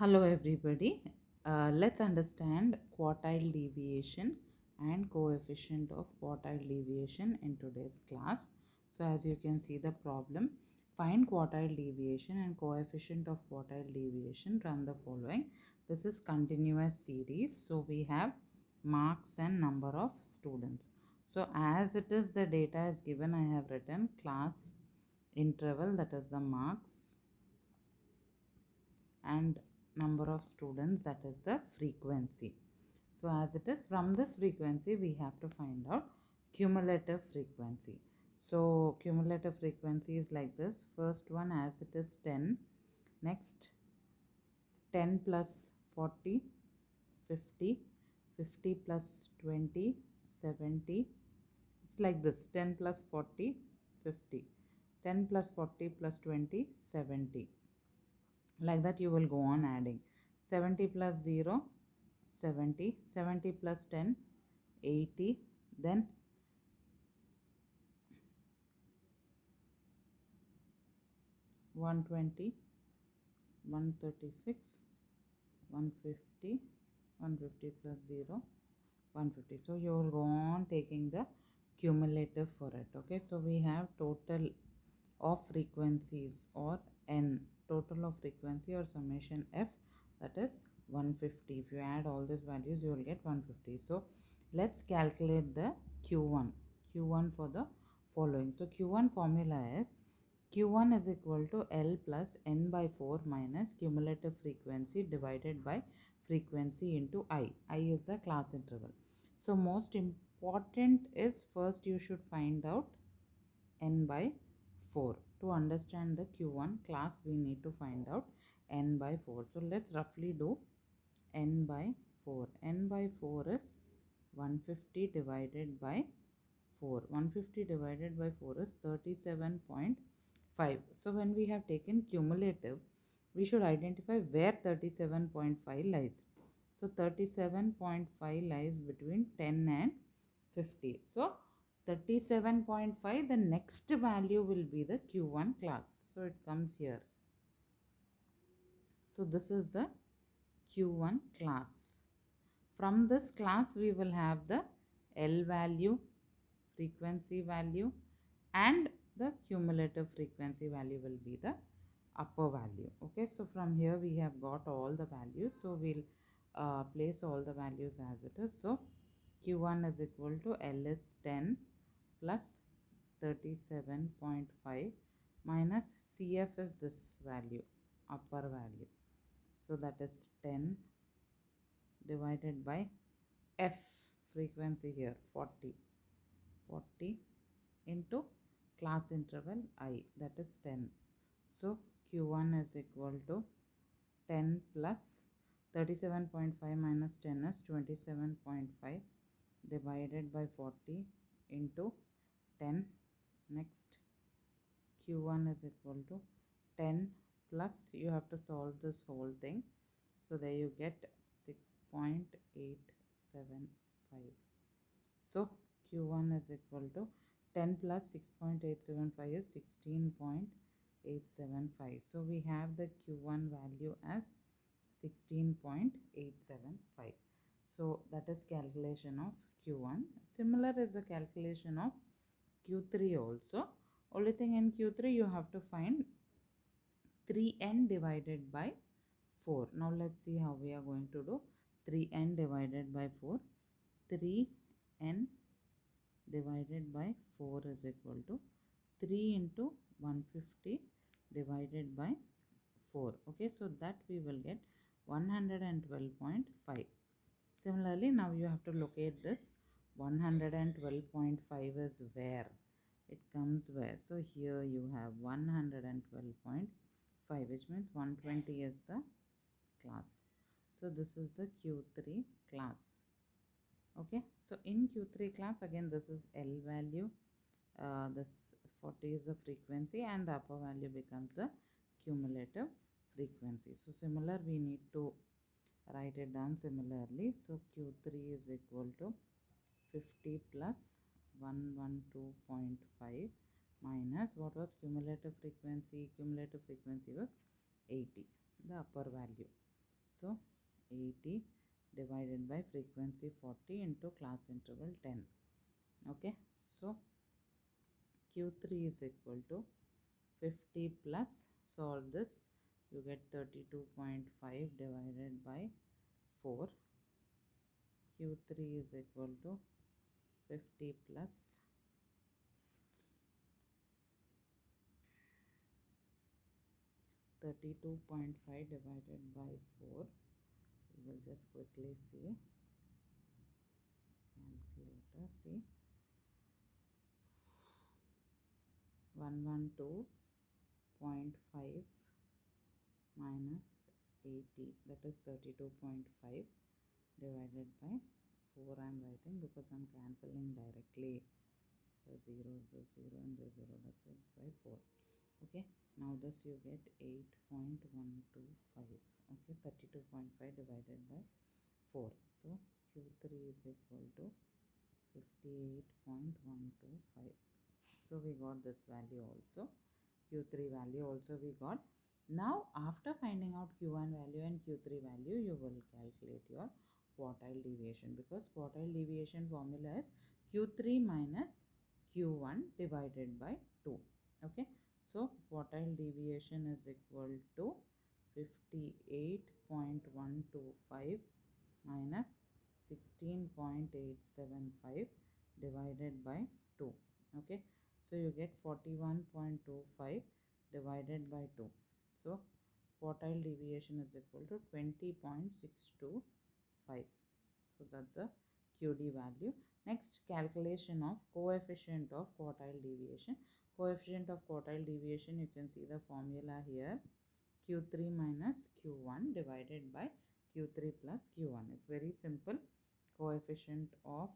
Hello everybody. Let's understand quartile deviation and coefficient of quartile deviation in today's class. So as you can see the problem, find quartile deviation and coefficient of quartile deviation from the following. This is continuous series. So we have marks and number of students. So as it is the data is given, I have written class interval, that is the marks, and number of students, that is the frequency. So as it is, from this frequency we have to find out cumulative frequency. So cumulative frequency is like this. First one, as it is 10, next 10 plus 40, 50, 50 plus 20, 70. It's like this: 10 plus 40, 50, 10 plus 40 plus 20, 70. Like that you will go on adding. 70 plus 0, 70, 70 plus 10, 80, then 120, 136, 150, 150 plus 0, 150. So you will go on taking the cumulative for it. Okay, so we have total of frequencies, or n, total of frequency or summation f, that is 150. If you add all these values you will get 150. So let's calculate the q1 for the following. So q1 formula is q1 is equal to L plus n by 4 minus cumulative frequency divided by frequency into I is the class interval. So most important is, first you should find out n by 4. To understand the q1 class we need to find out n by 4. So let's roughly do n by 4. N by 4 is 150 divided by 4. 150 divided by 4 is 37.5. So when we have taken cumulative, we should identify where 37.5 lies. So 37.5 lies between 10 and 50. So 37.5, the next value will be the q1 class. So it comes here. So this is the q1 class. From this class we will have the L value, frequency value, and the cumulative frequency value will be the upper value. Okay, so from here we have got all the values. So we'll place all the values as it is. So q1 is equal to L is 10 plus 37.5 minus CF is this value, upper value. So that is 10 divided by F, frequency here 40, 40 into class interval I, that is 10. So q1 is equal to 10 plus 37.5 minus 10 is 27.5 divided by 40 into 10. Next q1 is equal to 10 plus, you have to solve this whole thing. So there you get 6.875. So q1 is equal to 10 plus 6.875 is 16.875. So we have the q1 value as 16.875. So that is calculation of q1. Similar is the calculation of q3 also. Only thing in q3 you have to find 3n divided by 4. Now let's see how we are going to do 3n divided by 4. 3n divided by 4 is equal to 3 into 150 divided by 4. Okay, so that we will get 112.5. Similarly, now you have to locate this 112.5 is where it comes where. So here you have 112.5, which means 120 is the class. So this is the q3 class. Okay, so in q3 class, again this is L value, this 40 is the frequency, and the upper value becomes the cumulative frequency. So similar, we need to write it down similarly. So q3 is equal to 50 plus 112.5 minus, what was cumulative frequency? Cumulative frequency was 80, the upper value. So 80 divided by frequency 40 into class interval 10. Okay, so Q3 is equal to 50 plus, solve this, you get 32.5 divided by 4. Q3 is equal to 50 plus 32.5 divided by 4. We will just quickly see. Calculator, see. 112.5 minus 80, that is 32.5 divided by 4 I am writing because I am cancelling directly the 0 and the 0, that's why it's by 4. Okay, now this you get 8.125. Okay, 32.5 divided by 4. So Q3 is equal to 58.125. So we got this value also. Q3 value also we got. Now after finding out Q1 value and Q3 value, you will calculate your quartile deviation, because quartile deviation formula is Q3 minus Q1 divided by 2. Okay, so quartile deviation is equal to 58.125 minus 16.875 divided by 2. Okay, so you get 41.25 divided by 2. So quartile deviation is equal to 20.625. So that's a QD value. Next, calculation of coefficient of quartile deviation. Coefficient of quartile deviation, you can see the formula here. Q3 minus Q1 divided by Q3 plus Q1. It's very simple. Coefficient of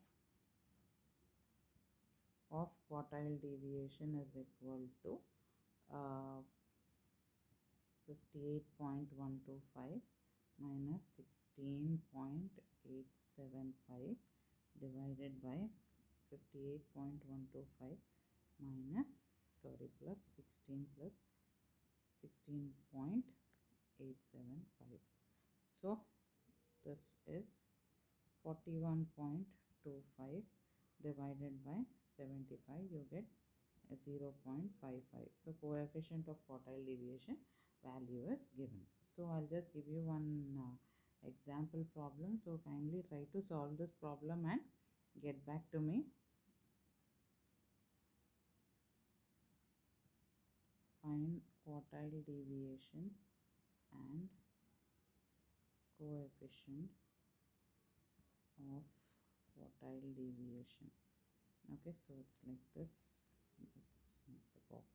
quartile deviation is equal to 58.125 minus 16.875 divided by 58.125 minus, sorry, plus 16 plus 16.875. So this is 41.25 divided by 75, you get 0.55. So coefficient of quartile deviation value is given. So I'll just give you one example problem. So kindly try to solve this problem and get back to me. Find quartile deviation and coefficient of quartile deviation. Okay, so it's like this. Let's make the box.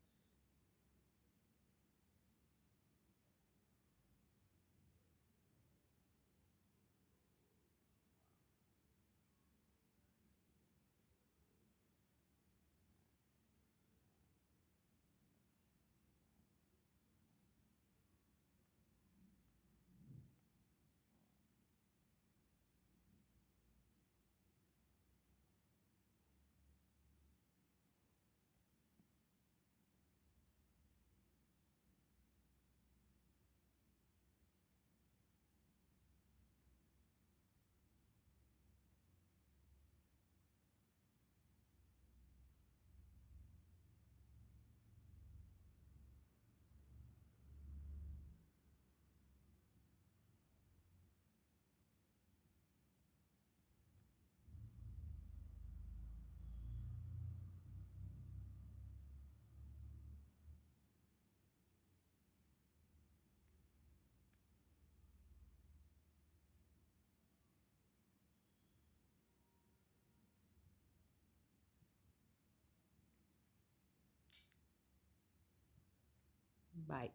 Bye.